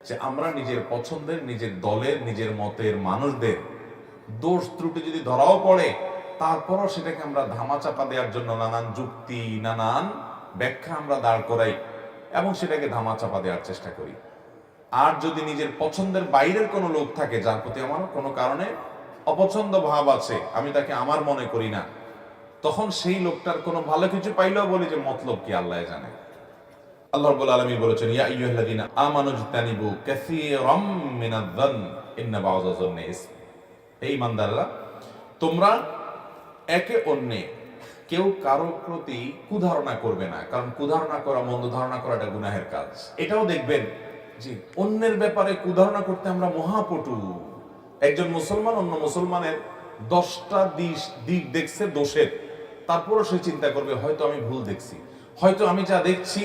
যে আমরা নিজের পছন্দের, নিজের দলের, নিজের মতের মানুষদের দোষ ত্রুটি যদি ধরাও পড়ে, তারপরও সেটাকে আমরা ধামাচাপা দেওয়ার জন্য নানান যুক্তি, নানান ব্যাখ্যা আমরা দাঁড় করাই এবং সেটাকে ধামাচাপা দেওয়ার চেষ্টা করি। আর যদি নিজের পছন্দের বাইরের কোনো লোক থাকে যার প্রতি আমার কোনো কারণে অপছন্দ ভাব আছে, আমি তাকে আমার মনে করি না, তখন সেই লোকটার কোনো ভালো কিছু পাইলেও বলি যে মতলব কি আল্লাহ জানে। আল্লাহ রাব্বুল আলামিন বলেছেন, ইয়া আইয়ুহাল্লাযীনা আমানু ইজতানিবু কাসীরাম মিনায-যন ইন্না বা'যা-যন্নি ইসম। হে ঈমানদাররা, তোমরা একে অন্যে কেউ কারো প্রতি কুধারণা করবে না, কারণ কুধারণা করা, মন্দ ধারণা করা এটা গুনাহের কাজ। এটাও দেখবেন যে অন্যের ব্যাপারে কুধারণা করতে আমরা মহাপটু। একজন মুসলমান অন্য মুসলমানের 10টা দিক দেখছে দোষের, তারপরও সে চিন্তা করবে হয়তো আমি ভুল দেখছি, হয়তো আমি যা দেখছি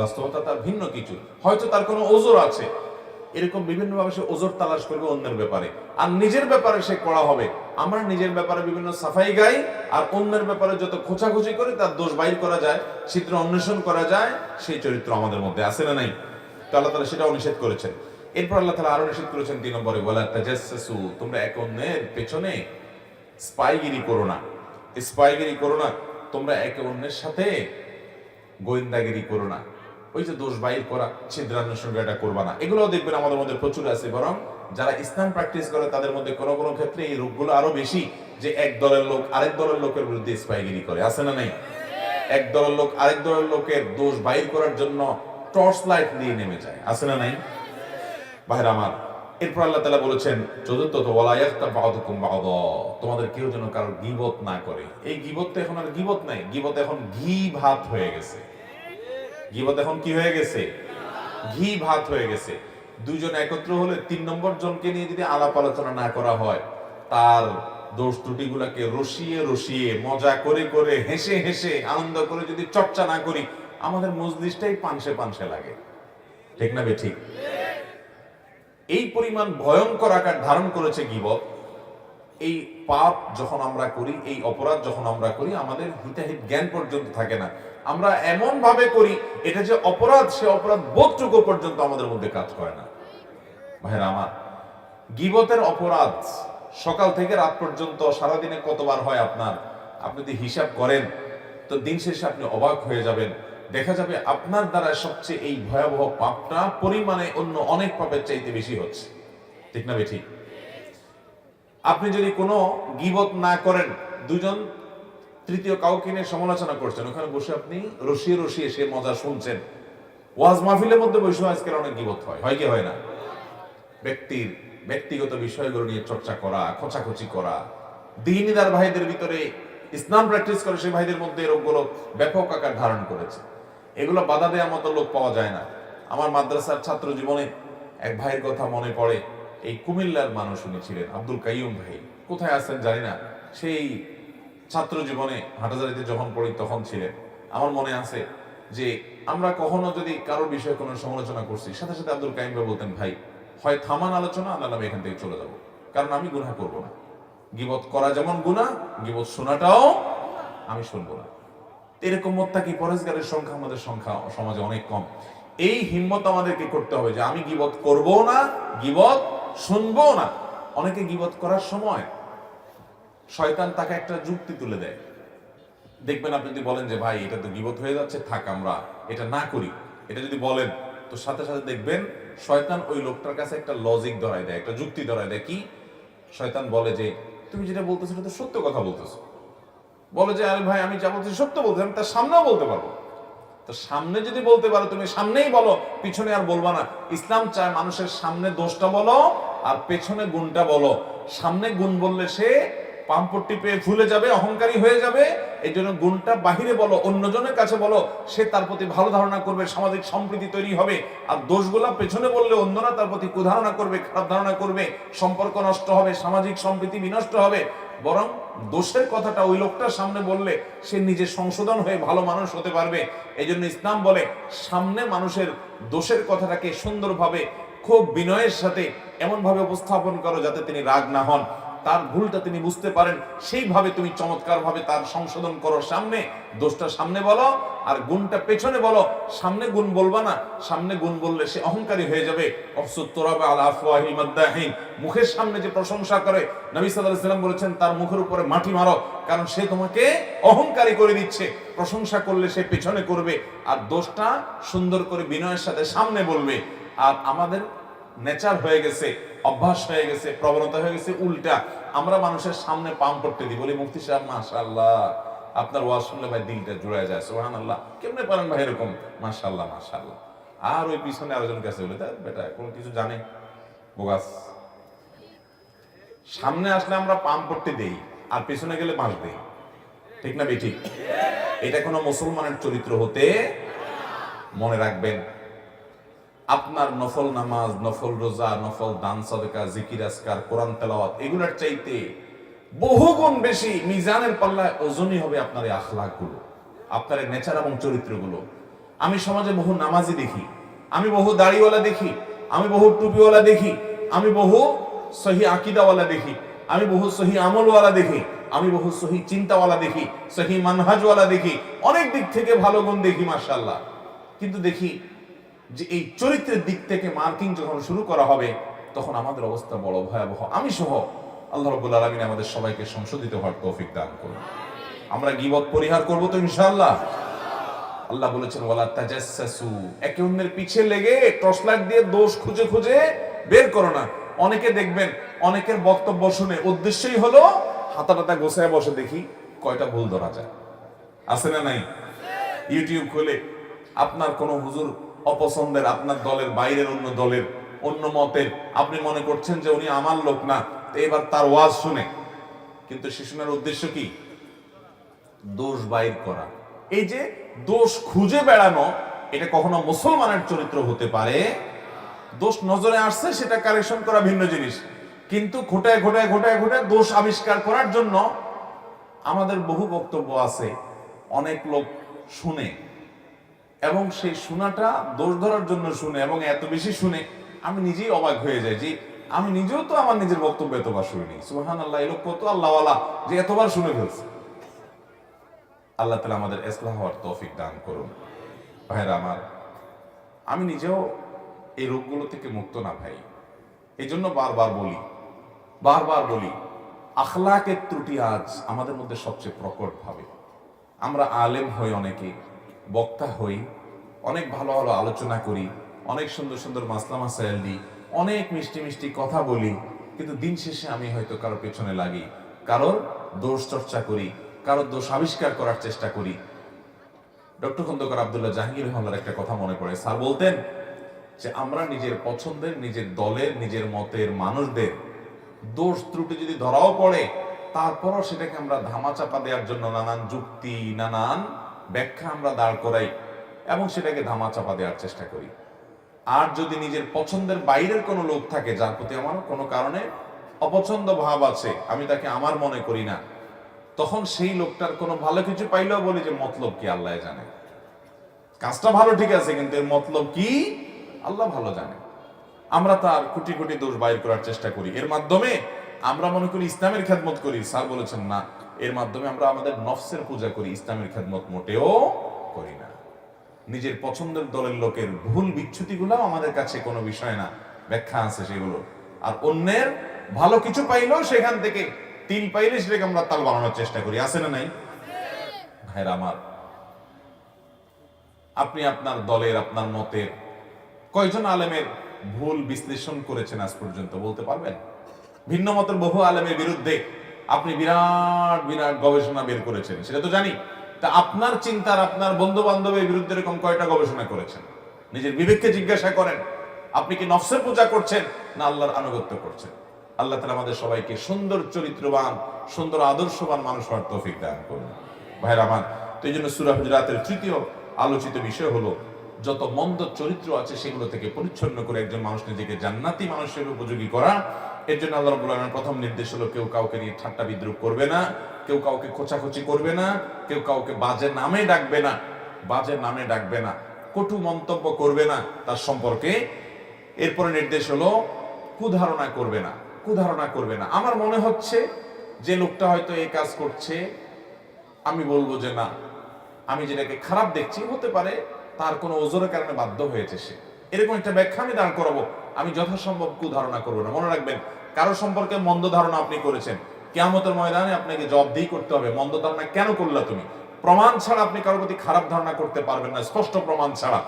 বাস্তবতা তার ভিন্ন কিছু, হয়তো তার কোনো ওজর আছে। এরকম বিভিন্নভাবে সে ওজর তালাশ করবে অন্যের ব্যাপারে, আর নিজের ব্যাপারে সে কড়া হবে। আমরা নিজের ব্যাপারে বিভিন্ন সাফাই গাই, আর অন্যের ব্যাপারে যত খোঁচাখুচি করে তার দোষ বাইর করা যায়, ছিদ্র অন্বেষণ করা যায়, সেই চরিত্র আমাদের মধ্যে আছে না নাই? তো আল্লাহ তাআলা সেটাও নিষেধ করেছেন। এরপর আল্লাহ তাআলা আরো নিষেধ করেছেন 3 নম্বরে, ওয়ালা তাজাসসু, তোমরা এক অন্যের পেছনে স্পাইগিরি করো না। স্পাইগিরি করো না, তোমরা একে অন্যের সাথে গোয়েন্দাগিরি করো না। ওই যে দোষ বাইর করা, ছিদ্রান্বেষণ এটা করবা না। এগুলোও দেখবেন আমাদের মধ্যে প্রচুর আছে। বরং যারা ইসলাম প্র্যাকটিস করে তাদের মধ্যে কোনো কোনো ক্ষেত্রে এই রোগগুলো আরো বেশি, যে এক দলের লোক আরেক দলের লোকের বিরুদ্ধে স্পাইগিরি করে, আছে না নাই? এক দলের লোক আরেক দলের লোকের দোষ বাইর করার জন্য টর্চ লাইট দিয়ে নেমে যায়, আছে না নাই? ভাইরা আমার, এরপর আল্লাহ তাআলা বলেছেন চতুর্থত, ওয়ালা ইয়াগতাব বা'দুকুম বা'দা, তোমাদের কেউ যেন কারো গীবত না করে। এই গীবত তো এখন আর গীবত নাই, গীবত এখন ঘি ভাত হয়ে গেছে। গীবত এখন কি হয়ে গেছে? ঘি ভাত হয়ে গেছে। দুইজন একত্র হলে 3 নম্বর জনকে নিয়ে যদি আলাপ আলোচনা না করা হয়, তার দোষ ত্রুটিগুলোকে রসিয়ে রসিয়ে, মজা করে করে, হেসে হেসে, আনন্দ করে যদি চর্চা না করি, আমাদের মজলিসটাই পানসে পানসে লাগে। ঠিক না বেঠিক? এই পরিমাণ ভয়ঙ্কর আকার ধারণ করেছে গীবত। এই পাপ যখন আমরা করি, এই অপরাধ যখন আমরা করি, আমাদের হিতাহিত জ্ঞান পর্যন্ত থাকে না। আমরা এমন ভাবে করি এটা যে অপরাধ, সে অপরাধ বোধটুকু পর্যন্ত আমাদের মধ্যে কাজ করে না। ভাইরা আমার, গীবতের অপরাধ সকাল থেকে রাত পর্যন্ত সারাদিনে কতবার হয় আপনার, আপনি যদি হিসাব করেন তো দিন শেষে আপনি অবাক হয়ে যাবেন। দেখা যাবে আপনার দ্বারা সবচেয়ে এই ভয়াবহ পাপটা পরিমাণে অন্য অনেক পাপের চাইতে বেশি হচ্ছে। ঠিক না বেঠিক? আপনি যদি কোনো গীবত না করেন, দুজন তৃতীয় কাউকে নিয়ে সমালোচনা করছেন, ওখানে বসে আপনি রসিয়ে রসিয়ে সে মজা শুনছেন। ওয়াজ মাহফিলের মধ্যে বসে আজকাল অনেক গীবত হয়, হয় কি হয় না? ব্যক্তির ব্যক্তিগত বিষয়গুলো নিয়ে চর্চা করা, খোঁচাখুচি করা, দ্বীনদার ভাইদের ভিতরে ইসলাম প্র্যাকটিস করে সেই ভাইদের মধ্যে রোগগুলো ব্যাপক আকার ধারণ করেছে। এগুলো বাধা দেওয়ার মতো লোক পাওয়া যায় না। আমার মাদ্রাসার ছাত্র জীবনে এক ভাইয়ের কথা মনে পড়ে। এই কুমিল্লার মানুষ উনি ছিলেন, আব্দুল কাইয়ুম ভাই। কোথায় আছেন জানি না, সেই ছাত্র জীবনে হাটাজারিতে যখন পড়ি তখন ছিলেন। আমার মনে আছে যে আমরা কখনো যদি কারোর বিষয়ে কোনো সমালোচনা করছি, সাথে সাথে আব্দুল কাইয়ুম ভাই বলতেন, ভাই হয় থামান আলোচনা, না আমি এখান থেকে চলে যাব, কারণ আমি গুনাহ করব না। গীবত করা যেমন গুনাহ, গীবত শোনাটাও আমি শুনবো না। এরকম মুত্তাকি পরহেজগারের সংখ্যা আমাদের সমাজে অনেক কম। এই হিম্মত আমাদেরকে করতে হবে যে আমি গীবত করব না, গীবত শুনবো না। অনেকে গীবত করার সময় শয়তান তাকে একটা যুক্তি তুলে দেয়। দেখবেন আপনি যদি বলেন যে ভাই এটা তো গীবত হয়ে যাচ্ছে, থাক আমরা এটা না করি, এটা যদি বলেন, তো সাথে সাথে দেখবেন শয়তান ওই লোকটার কাছে একটা লজিক ধরায় দেয়, একটা যুক্তি ধরায় দেয়। কি? শয়তান বলে যে তুমি যেটা বলতেছো সেটা তো সত্য কথা বলতেছো। বলে যে আরে ভাই আমি যা বলছি সত্য বলতে, আমি তার সামনেও বলতে পারবো। তো সামনে যদি বলতে পারো, তুমি সামনেই বলো, পিছনে আর বলবা না। ইসলাম চায় মানুষের সামনে দোষটা বলো আর পেছনে গুণটা বলো। সামনে গুণ বললে সে পাম্পট্টি পেয়ে ফুলে যাবে, অহংকারী হয়ে যাবে। এই জন্য গুণটা বাহিরে বলো, অন্যজনের কাছে বলো, সে তার প্রতি ভালো ধারণা করবে, সামাজিক সম্প্রীতি তৈরি হবে। আর দোষগুলা পেছনে বললে অন্যরা তার প্রতি কুধারণা করবে, খারাপ ধারণা করবে, সম্পর্ক নষ্ট হবে, সামাজিক সম্প্রীতি বিনষ্ট হবে। বরং দোষের কথাটা ওই লোকটার সামনে বললে সে নিজে সংশোধন হয়ে ভালো মানুষ হতে পারবে। এই জন্য ইসলাম বলে সামনে মানুষের দোষের কথাটাকে সুন্দরভাবে, খুব বিনয়ের সাথে এমন ভাবে উপস্থাপন করো যাতে তিনি রাগ না হন। তার ভুলটা তিনি বুঝতে পারেন, সেইভাবে তুমি চমৎকার ভাবে তার সংশোধন করো। সামনে দোষটা সামনে বলো, আর গুণটা পেছনে বলো। সামনে গুণ বলবা না, সামনে গুণ বললে সে অহংকারী হয়ে যাবে। মুখের সামনে যে প্রশংসা করে, নবী সাল্লাল্লাহু আলাইহি ওয়াসাল্লাম বলেছেন তার মুখের উপরে মাটি মারো, কারণ সে তোমাকে অহংকারী করে দিচ্ছে। প্রশংসা করলে সে পেছনে করবে, আর দোষটা সুন্দর করে বিনয়ের সাথে সামনে বলবে। আর আমাদের নেচার হয়ে গেছে, অভ্যাস হয়ে গেছে, প্রবণতা হয়ে গেছে উল্টা। আমরা মানুষের সামনে পাম পড়তে দিই, বলি মুফতি সাহেব মাশাআল্লাহ, আপনার ওয়াজ শুনলে ভাই দিলটা জুড়ে যায়, সুবহানাল্লাহ, কেমনে পারেন ভাই এরকম, মাশাআল্লাহ মাশাআল্লাহ। আর ওই পিছনে আরেকজন কাছে বলে, তা বেটা কোন কিছু জানে, বোগাস। সামনে আসলে আমরা পাম পড়তে দেই, আর পিছনে গেলে বাঁশ দেই, ঠিক না বেঠিক? এটা কোনো মুসলমানের চরিত্র হতে, মনে রাখবেন। আপনার নফল নামাজ, নফল রোজা, নফল দান সাদকা, জিকির আজকার, কোরআন তেলাওয়াত, এগুলোর চাইতে বহুগুণ বেশি মিজানের পাল্লায় ওজনই হবে আপনার এই আখলাকগুলো, আপনার এই নেচার এবং চরিত্রগুলো। আমি সমাজে বহু নামাজি দেখি, আমি বহু দাড়িওয়ালা দেখি, আমি বহু টুপিওয়ালা দেখি, আমি বহু সহি আকীদাওয়ালা দেখি, আমি বহু সহি আমলওয়ালা দেখি, আমি বহু সহি চিন্তাওয়ালা দেখি, সহি মানহাজওয়ালা দেখি, অনেক দিক থেকে ভালো গুণ দেখি মাশাআল্লাহ। কিন্তু দেখি যে এই চরিত্রের দিক থেকে মার্কিং যখন শুরু করা হবে, তখন আমাদের অবস্থা বড় ভয়াবহ। আমি সহ আল্লাহ রাব্বুল আলামিন আমাদের সবাইকে সংশোধিত হওয়ার তৌফিক দান করুন। আমরা গীবত পরিহার করব তো ইনশাআল্লাহ। আল্লাহ বলেছেন ওয়ালা তাজাসসু, একে অন্যের পিছে লেগে টর্চ লাইট দিয়ে দোষ খুঁজে খুঁজে বের করো না। অনেকে দেখবেন অনেকের বক্তব্য শুনে উদ্দেশ্যই হলো হাতাটাতা গোছায় বসে দেখি কয়টা ভুল ধরা যায়, আছে না নাই? ইউটিউব খুলে আপনার কোন হুজুর অপছন্দের, আপনার দলের বাইরের অন্য দলের, অন্য মতের, আপনি মনে করছেন যে উনি আমার লোক না, তো এবার তার ওয়াজ শুনে, কিন্তু সে শোনার উদ্দেশ্য কি? দোষ বাইর করা। এই যে দোষ খুঁজে বেড়ানো, এটা কখনো মুসলমানের চরিত্র হতে পারে? দোষ নজরে আসছে সেটা কারেকশন করা ভিন্ন জিনিস, কিন্তু ঘোটায় ঘোটায় ঘোটায় ঘোটায় দোষ আবিষ্কার করার জন্য আমাদের বহু বক্তব্য আছে, অনেক লোক শুনে, এবং সেই শোনাটা দোষ ধরার জন্য শুনে, এবং এত বেশি শুনে আমি নিজেই অবাক হয়ে যাই যে আমি নিজেও তো আমার নিজের বক্তব্য এতবার শুনিনি। সুবহানাল্লাহ, এই লোক কত আল্লাহওয়ালা যে এতবার শুনে ফেলছে। আল্লাহ তাআলা আমাদের ইসলাহ হওয়ার তৌফিক দান করুন। ভাইরা আমার, আমি নিজেও এই রোগগুলো থেকে মুক্ত না ভাই, এই জন্য বারবার বলি আখলাকের ত্রুটি আজ আমাদের মধ্যে সবচেয়ে প্রকট ভাবে। আমরা আলেম হই, অনেকে বক্তা হই, অনেক ভালো ভালো আলোচনা করি, অনেক সুন্দর সুন্দর মাসলা মাসাইল দিই, অনেক মিষ্টি মিষ্টি কথা বলি, কিন্তু দিন শেষে আমি হয়তো কারোর পেছনে লাগি, কারোর দোষ চর্চা করি, কারোর দোষ আবিষ্কার করার চেষ্টা করি। ডক্টর খন্দকার আব্দুল্লাহ জাহাঙ্গীর রহমানের একটা কথা মনে পড়ে। স্যার বলতেন যে আমরা নিজের পছন্দের, নিজের দলের, নিজের মতের মানুষদের দোষ ত্রুটি যদি ধরাও পড়ে, তারপরও সেটাকে আমরা ধামাচাপা দেওয়ার জন্য নানান যুক্তি, নানান ব্যাখ্যা আমরা দাঁড় করাই এবং সেটাকে ধামাচাপা দেওয়ার চেষ্টা করি। আর যদি নিজের পছন্দের বাইরের কোনো লোক থাকে, যার প্রতি আমার কোনো কারণে অপছন্দ ভাব আছে, আমি তাকে আমার মনে করি না, তখন সেই লোকটার কোনো ভালো কিছু পাইলেও বলি যে মতলব কি আল্লাহ জানে, কাজটা ভালো ঠিক আছে, কিন্তু এর মতলব কি আল্লাহ ভালো জানে। আমরা তার কোটি কোটি দোষ বাইর করার চেষ্টা করি, এর মাধ্যমে আমরা মনে করি ইসলামের খেদমত করি। স্যার বলেছেন না, এর মাধ্যমে আমরা আমাদের নফসের পূজা করি, ইসলামের খেদমত মোটেও করি না। নিজের পছন্দের দলের লোকের ভুল বিচ্যুতিগুলো আমাদের কাছে কোনো বিষয় না, ব্যাখ্যা আছে সেগুলো। আর অন্যের ভালো কিছু পাইলেও সেখান থেকে তিল পাইলে সেটাকে আমরা তাল বানানোর চেষ্টা করি, আছে না নাই? ভাইরা আমার, আপনি আপনার দলের, আপনার মতের কয়জন আলেমের ভুল বিশ্লেষণ করেছেন আজ পর্যন্ত বলতে পারবেন? ভিন্ন মতের বহু আলেমের বিরুদ্ধে আপনি বিরাট বিরাট গবেষণা বের করেছেন, সেটা তো জানি। তা আপনার চিন্তার, আপনার বন্ধু বান্ধবের বিরুদ্ধে এরকম কয়টা গবেষণা করেছেন? নিজের বিবেককে জিজ্ঞাসা করেন, আপনি কি নফসের পূজা করছেন না আল্লাহর আনুগত্য করছেন? আল্লাহ তাআলা আমাদের সবাইকে সুন্দর চরিত্রবান, সুন্দর আদর্শবান মানুষ হওয়ার তৌফিক দান করুন। ভাইরা আমার, তো এই জন্য সূরা হুজুরাতের তৃতীয় আলোচিত বিষয় হলো যত মন্দ চরিত্র আছে সেগুলো থেকে পরিচ্ছন্ন করে একজন মানুষ নিজেকে জান্নাতি মানুষের উপযোগী করা। এর জন্য আল্লাহ রাব্বুল আলামিনের প্রথম নির্দেশ হলো কেউ কাউকে নিয়ে ঠাট্টা বিদ্রুপ করবে না, কেউ কাউকে খোঁচাখুচি করবে না, কেউ কাউকে বাজে নামে ডাকবে না, কটু মন্তব্য করবে না তার সম্পর্কে। এরপরে নির্দেশ হলো কুধারণা করবে না, কুধারণা করবে না। আমার মনে হচ্ছে যে লোকটা হয়তো এই কাজ করছে, আমি বলবো যে না, আমি যেটাকে খারাপ দেখছি, হতে পারে তার কোনো ওজোরের কারণে বাধ্য হয়েছে সে, এরকম একটা ব্যাখ্যা আমি দাঁড় করাবো। আমি যথাসম্ভব কুধারণা করবো না। মনে রাখবেন, কারো সম্পর্কে মন্দ ধারণা আপনি করেছেন, কিয়ামতের ময়দানে আপনাকে জবাবদিহি করতে হবে, মন্দ ধারণা কেন করলা তুমি। প্রমাণ ছাড়া আপনি কারোর প্রতি খারাপ ধারণা করতে পারবেন না, স্পষ্ট প্রমাণ ছাড়া।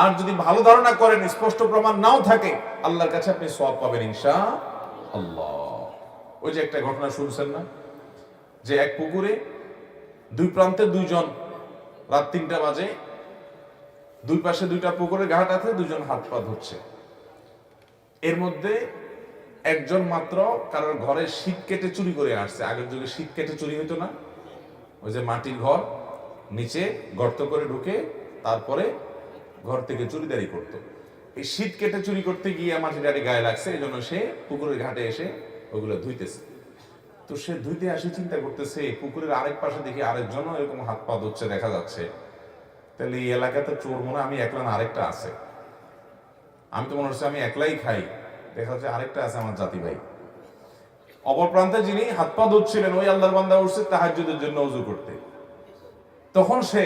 আর যদি ভালো ধারণা করেন, স্পষ্ট প্রমাণ নাও থাকে, আল্লাহর কাছে আপনি সওয়াব পাবেন ইনশাআল্লাহ। ওই যে একটা ঘটনা শুনছেন না, যে এক পুকুরে দুই প্রান্তে দুইজন, রাত 3টা বাজে, দুই পাশে দুইটা পুকুরের ঘাট আছে, দুজন হাত পা ধরছে। এর মধ্যে একজন মাত্র কারোর ঘরে শীত কেটে চুরি করে আসছে। আগের যুগে শীত কেটে চুরি হইতো না, ওই যে মাটির ঘর, নিচে গর্ত করে ঢুকে তারপরে ঘর থেকে চুরিদারি করতো। এই শীত কেটে চুরি করতে গিয়ে মাটির গাড়ি গায়ে লাগছে, এই জন্য সে পুকুরের ঘাটে এসে ওগুলো ধুইতেছে। তো সে ধুইতে আসে, চিন্তা করতেছে পুকুরের আরেক পাশে দেখি আরেকজনও এরকম হাত পা ধুচ্ছে দেখা যাচ্ছে, তাহলে এই এলাকাতে চোর মনে হয় আমি একলা না আরেকটা আছে। আমি তো মনে হচ্ছে আমি একলাই খাই, দেখা যাচ্ছে আরেকটা আছে আমার জাতি ভাই। অপর প্রান্তে যিনি হাত পা ধুচ্ছিলেন, ওই আল্লাহর বান্দা উঠছে তাহাজ্জুদের জন্য ওযু করতে। তখন সে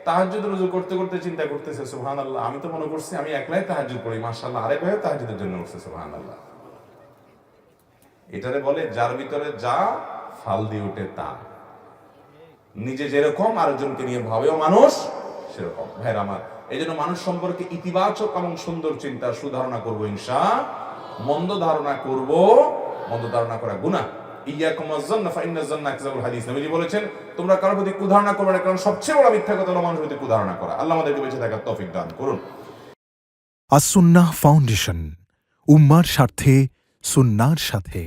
তাহাজ্জুদের ওযু করতে করতে চিন্তা করতেছে, সুবহানাল্লাহ, আমি তো মনে করছি আমি একলাই তাহাজ্জুদ পড়ি, মাশাআল্লাহ আরেক ভাই তাহাজ্জুদের জন্য উঠছে, সুবহানাল্লাহ। এটারে বলে যার ভিতরে যা ফাল দিয়ে ওঠে তা। নিজে যেরকম আরেকজনকে নিয়ে ভাবেও মানুষ সেরকম। ভাইরা আমার, এই জন্য মানুষ সম্পর্কে ইতিবাচক এবং সুন্দর চিন্তা, সুধারণা করবো ইনশাআল্লাহ। মন্দ ধারণা করব, মন্দ ধারণা করা গুনাহ। ইয়াকুম আয-যন্ন ফাইন্নায যন্না আকযাবুল হাদিস। নবীজি বলেছেন, তোমরা কারোর প্রতি কুধারণা করবে না, কারণ সবচেয়ে বড় মিথ্যা কথা হলো মানুষের প্রতি কুধারণা করা। আল্লাহ আমাদেরকে বেঁচে থাকার তৌফিক দান করুন। আস-সুন্নাহ ফাউন্ডেশন, উম্মার স্বার্থে সুন্নাহর সাথে।